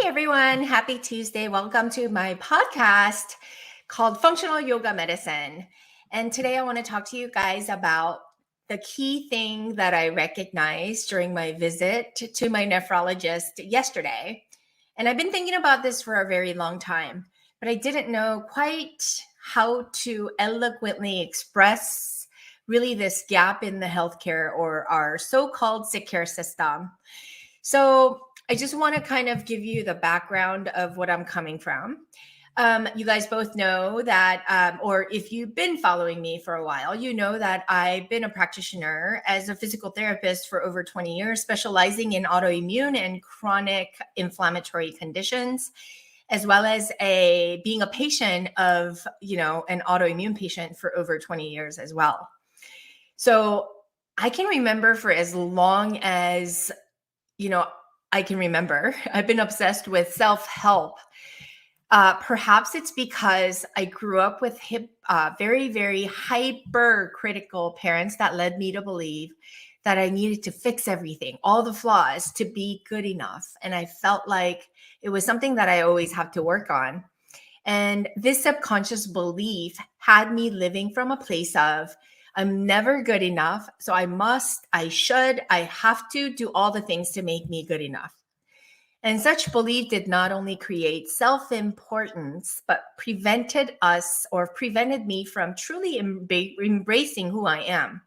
everyone. Happy Tuesday. Welcome to my podcast called Functional Yoga Medicine. And today I want to talk to you guys about the key thing that I recognized during my visit to my nephrologist yesterday. And I've been thinking about this for a very long time, but I didn't know quite how to eloquently express really this gap in the healthcare or our so-called sick care system. So I just want to kind of give you the background of what I'm coming from. You guys both know that, or if you've been following me for a while, you know that I've been a practitioner as a physical therapist for over 20 years, specializing in autoimmune and chronic inflammatory conditions, as well as being a patient of, an autoimmune patient for over 20 years as well. So I can remember for as long as I can remember, I've been obsessed with self-help. Perhaps it's because I grew up with very, very hypercritical parents that led me to believe that I needed to fix everything, all the flaws, to be good enough. And I felt like it was something that I always have to work on. And this subconscious belief had me living from a place of, I'm never good enough. So I have to do all the things to make me good enough. And such belief did not only create self-importance, but prevented me from truly embracing who I am.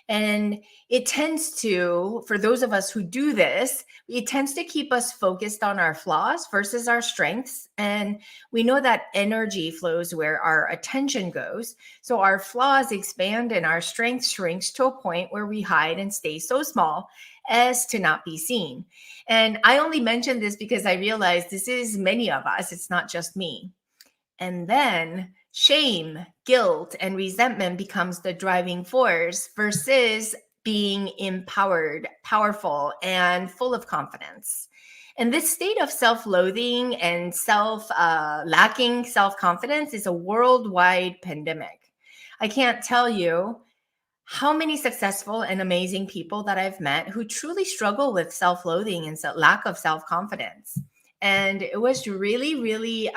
And it tends to, for those of us who do this, it tends to keep us focused on our flaws versus our strengths. And we know that energy flows where our attention goes. So our flaws expand and our strength shrinks to a point where we hide and stay so small as to not be seen. And I only mention this because I realize this is many of us. It's not just me. And then shame, guilt, and resentment becomes the driving force versus being empowered, powerful, and full of confidence. And this state of self-loathing and lacking self-confidence is a worldwide pandemic. I can't tell you how many successful and amazing people that I've met who truly struggle with self-loathing and lack of self-confidence. And it was really, really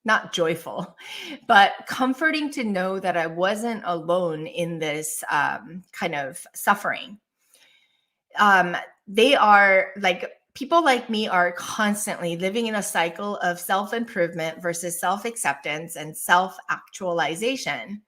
not joyful, but comforting to know that I wasn't alone in this kind of suffering. They are like, people like me are constantly living in a cycle of self-improvement versus self-acceptance and self-actualization.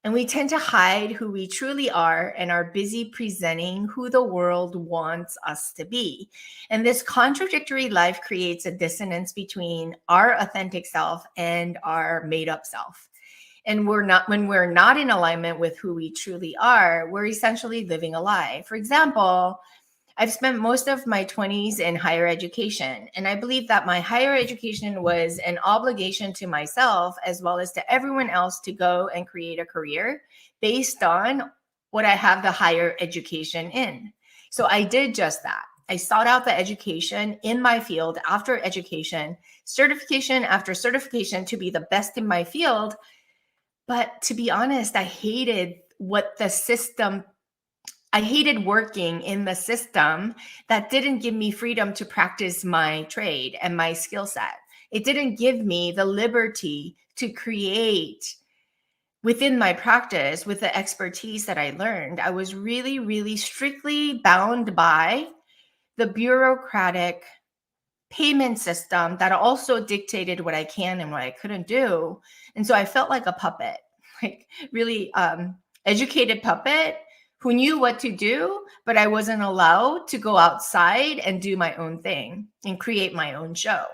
And we tend to hide who we truly are and are busy presenting who the world wants us to be. And this contradictory life creates a dissonance between our authentic self and our made-up self. And when we're not in alignment with who we truly are, we're essentially living a lie. For example, I've spent most of my 20s in higher education, and I believe that my higher education was an obligation to myself as well as to everyone else to go and create a career based on what I have the higher education in. So I did just that. I sought out the education in my field after education, certification after certification to be the best in my field. But to be honest, I hated working in the system that didn't give me freedom to practice my trade and my skill set. It didn't give me the liberty to create within my practice with the expertise that I learned. I was really, really strictly bound by the bureaucratic payment system that also dictated what I can and what I couldn't do. And so I felt like a puppet, like really educated puppet who knew what to do, but I wasn't allowed to go outside and do my own thing and create my own show.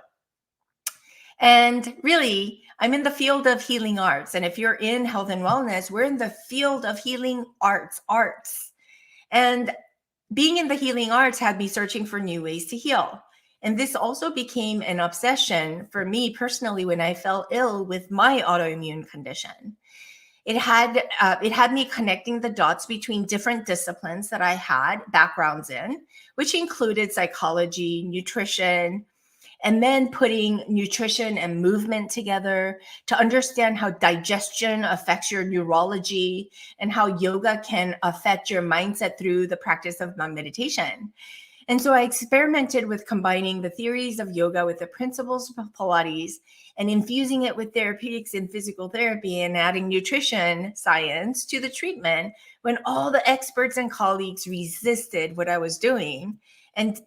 And really, I'm in the field of healing arts. And if you're in health and wellness, we're in the field of healing arts. And being in the healing arts had me searching for new ways to heal. And this also became an obsession for me personally when I fell ill with my autoimmune condition. It had me connecting the dots between different disciplines that I had backgrounds in, which included psychology, nutrition, and then putting nutrition and movement together to understand how digestion affects your neurology and how yoga can affect your mindset through the practice of meditation. And so I experimented with combining the theories of yoga with the principles of Pilates and infusing it with therapeutics and physical therapy and adding nutrition science to the treatment when all the experts and colleagues resisted what I was doing and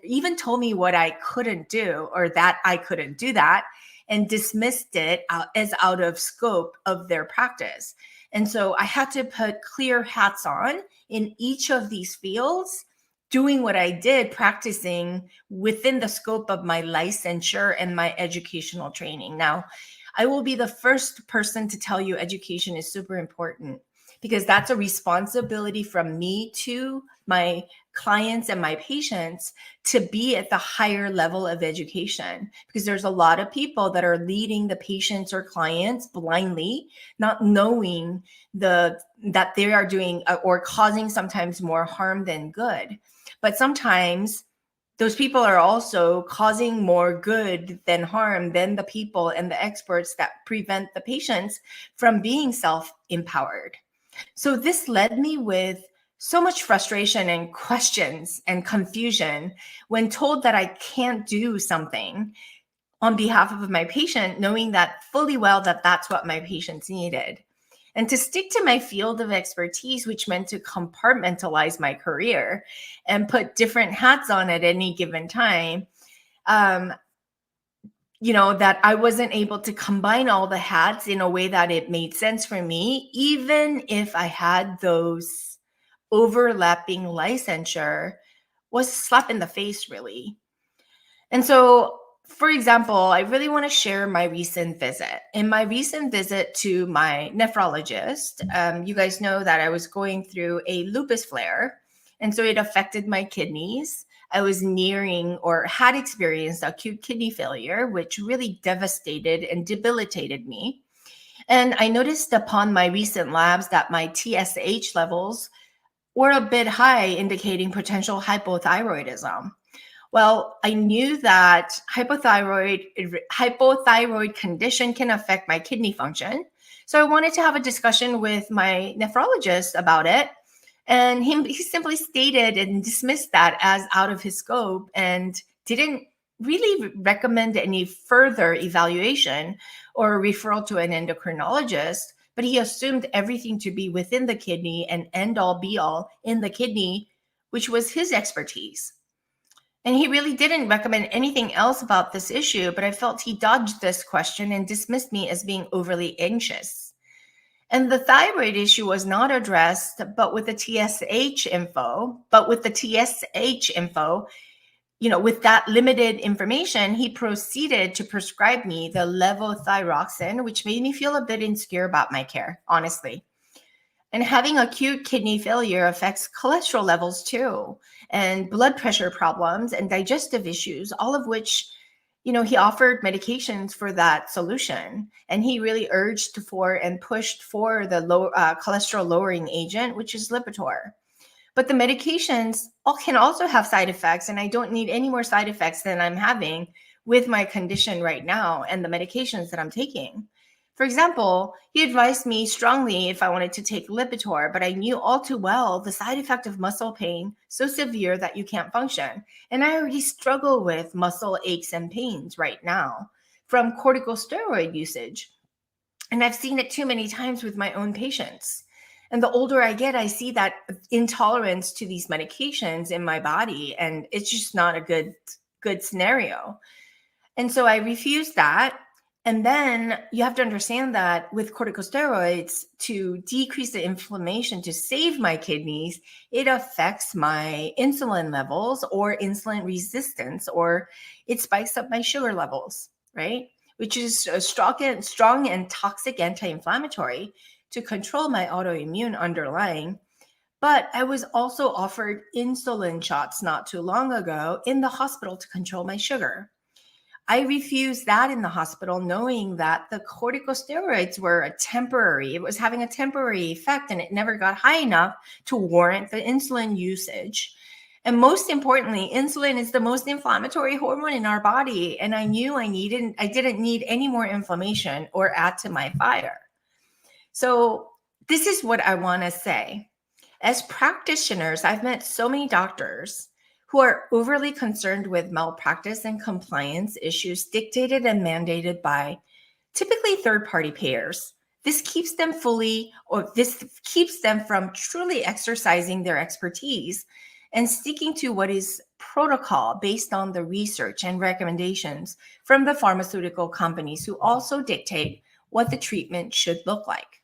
even told me what I couldn't do or that I couldn't do that and dismissed it as out of scope of their practice. And so I had to put clear hats on in each of these fields, doing what I did, practicing within the scope of my licensure and my educational training. Now, I will be the first person to tell you education is super important because that's a responsibility from me to my clients and my patients to be at the higher level of education, because there's a lot of people that are leading the patients or clients blindly, not knowing that they are doing or causing sometimes more harm than good. But sometimes those people are also causing more good than harm than the people and the experts that prevent the patients from being self-empowered. So this led me with so much frustration and questions and confusion when told that I can't do something on behalf of my patient, knowing that fully well that that's what my patients needed. And to stick to my field of expertise, which meant to compartmentalize my career and put different hats on at any given time, that I wasn't able to combine all the hats in a way that it made sense for me, even if I had those overlapping licensure, was a slap in the face, really. And so, for example, I really want to share my recent visit. In my recent visit to my nephrologist, you guys know that I was going through a lupus flare. And so it affected my kidneys. I was nearing or had experienced acute kidney failure, which really devastated and debilitated me. And I noticed upon my recent labs that my TSH levels were a bit high, indicating potential hypothyroidism. Well, I knew that hypothyroid condition can affect my kidney function. So I wanted to have a discussion with my nephrologist about it. And he simply stated and dismissed that as out of his scope and didn't really recommend any further evaluation or referral to an endocrinologist, but he assumed everything to be within the kidney and end all be all in the kidney, which was his expertise. And he really didn't recommend anything else about this issue, but I felt he dodged this question and dismissed me as being overly anxious. And the thyroid issue was not addressed, with the TSH info, with that limited information, he proceeded to prescribe me the levothyroxine, which made me feel a bit insecure about my care, honestly. And having acute kidney failure affects cholesterol levels too, and blood pressure problems and digestive issues, all of which, he offered medications for that solution. And he really urged for and pushed for the low cholesterol lowering agent, which is Lipitor. But the medications can also have side effects, and I don't need any more side effects than I'm having with my condition right now and the medications that I'm taking. For example, he advised me strongly if I wanted to take Lipitor, but I knew all too well the side effect of muscle pain so severe that you can't function. And I already struggle with muscle aches and pains right now from corticosteroid usage. And I've seen it too many times with my own patients. And the older I get, I see that intolerance to these medications in my body, and it's just not a good scenario. And so I refused that. And then you have to understand that with corticosteroids, to decrease the inflammation, to save my kidneys, it affects my insulin levels or insulin resistance, or it spikes up my sugar levels, right? Which is a strong and toxic anti-inflammatory to control my autoimmune underlying. But I was also offered insulin shots not too long ago in the hospital to control my sugar. I refused that in the hospital, knowing that the corticosteroids were it was having a temporary effect, and it never got high enough to warrant the insulin usage. And most importantly, insulin is the most inflammatory hormone in our body. And I knew I didn't need any more inflammation or add to my fire. So this is what I want to say. As practitioners, I've met so many doctors who are overly concerned with malpractice and compliance issues dictated and mandated by typically third-party payers. This keeps them from truly exercising their expertise and sticking to what is protocol based on the research and recommendations from the pharmaceutical companies who also dictate what the treatment should look like.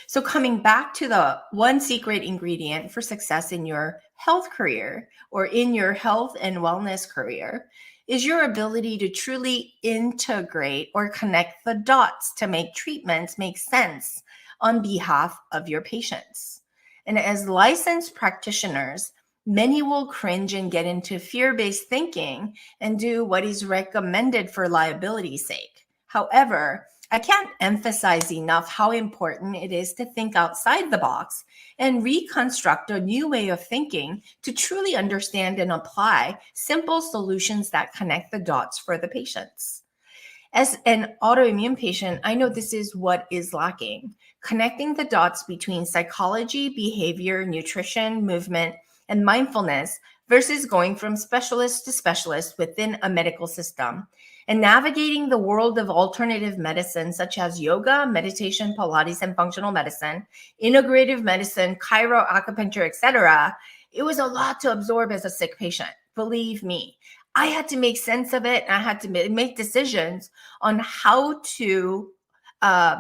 So coming back to the one secret ingredient for success in your health career or in your health and wellness career is your ability to truly integrate or connect the dots to make treatments make sense on behalf of your patients. And as licensed practitioners, many will cringe and get into fear-based thinking and do what is recommended for liability's sake. However, I can't emphasize enough how important it is to think outside the box and reconstruct a new way of thinking to truly understand and apply simple solutions that connect the dots for the patients. As an autoimmune patient, I know this is what is lacking. Connecting the dots between psychology, behavior, nutrition, movement, and mindfulness versus going from specialist to specialist within a medical system, and navigating the world of alternative medicine such as yoga, meditation, Pilates, and functional medicine, integrative medicine, chiro, acupuncture, etc. It was a lot to absorb as a sick patient. Believe me, I had to make sense of it, and I had to make decisions on how to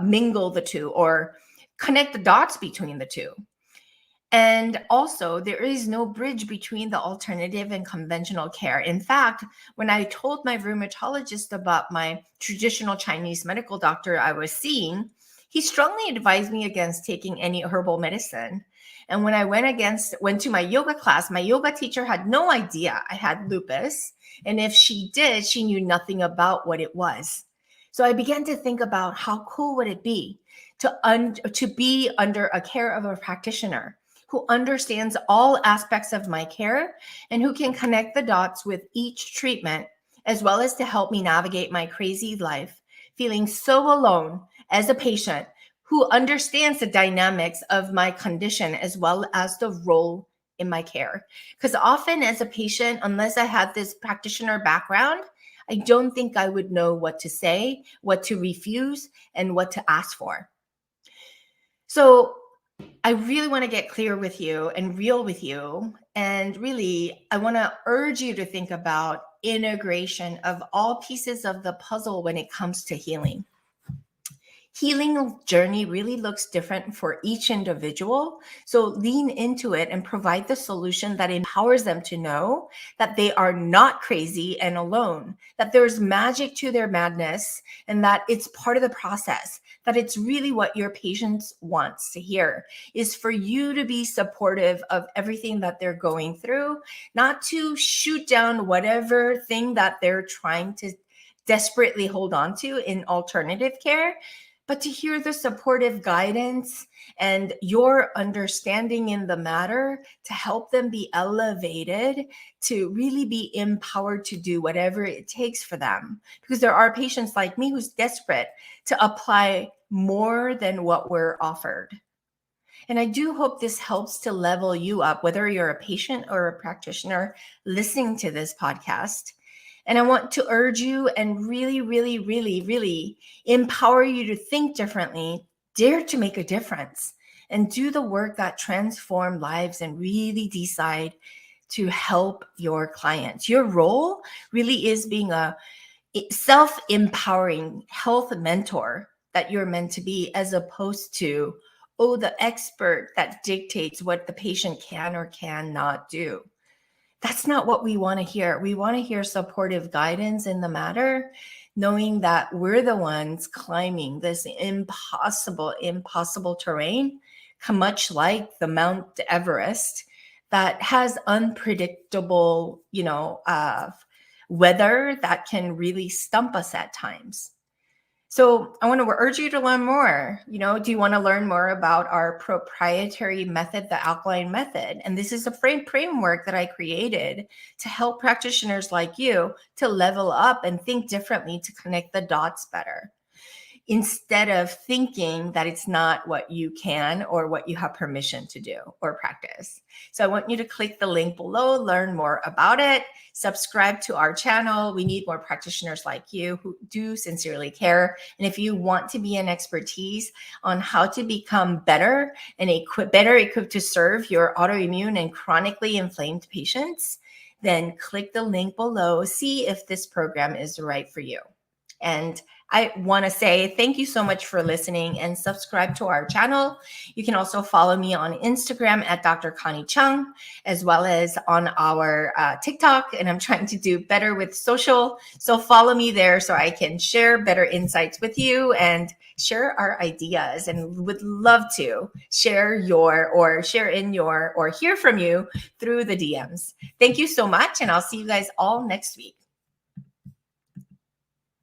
mingle the two or connect the dots between the two. And also, there is no bridge between the alternative and conventional care. In fact, when I told my rheumatologist about my traditional Chinese medical doctor I was seeing, he strongly advised me against taking any herbal medicine. And when I went to my yoga class, my yoga teacher had no idea I had lupus. And if she did, she knew nothing about what it was. So I began to think about how cool would it be to be under a care of a practitioner who understands all aspects of my care and who can connect the dots with each treatment, as well as to help me navigate my crazy life, feeling so alone as a patient who understands the dynamics of my condition as well as the role in my care. Because often as a patient, unless I had this practitioner background, I don't think I would know what to say, what to refuse, and what to ask for. So I really want to get clear with you and real with you. And really, I want to urge you to think about integration of all pieces of the puzzle when it comes to healing. Healing journey really looks different for each individual. So lean into it and provide the solution that empowers them to know that they are not crazy and alone, that there's magic to their madness, and that it's part of the process, that it's really what your patient wants to hear is for you to be supportive of everything that they're going through, not to shoot down whatever thing that they're trying to desperately hold on to in alternative care, but to hear the supportive guidance and your understanding in the matter to help them be elevated, to really be empowered to do whatever it takes for them. Because there are patients like me who's desperate to apply more than what we're offered. And I do hope this helps to level you up, whether you're a patient or a practitioner listening to this podcast. And I want to urge you and really, really, really, really empower you to think differently, dare to make a difference, and do the work that transforms lives and really decide to help your clients. Your role really is being a self-empowering health mentor that you're meant to be, as opposed to, oh, the expert that dictates what the patient can or cannot do. That's not what we want to hear. We want to hear supportive guidance in the matter, knowing that we're the ones climbing this impossible terrain, much like the Mount Everest, that has unpredictable, weather that can really stump us at times. So I want to urge you to learn more. Do you want to learn more about our proprietary method, the alkaline method? And this is a framework that I created to help practitioners like you to level up and think differently, to connect the dots better, instead of thinking that it's not what you can or what you have permission to do or practice. So I want you to click the link below, learn more about it, subscribe to our channel. We need more practitioners like you who do sincerely care. And if you want to be an expertise on how to become better and better equipped to serve your autoimmune and chronically inflamed patients, then click the link below, see if this program is right for you. And I want to say thank you so much for listening and subscribe to our channel. You can also follow me on Instagram at Dr. Connie Chung, as well as on our TikTok. And I'm trying to do better with social. So follow me there so I can share better insights with you and share our ideas, and would love to share or hear from you through the DMs. Thank you so much. And I'll see you guys all next week.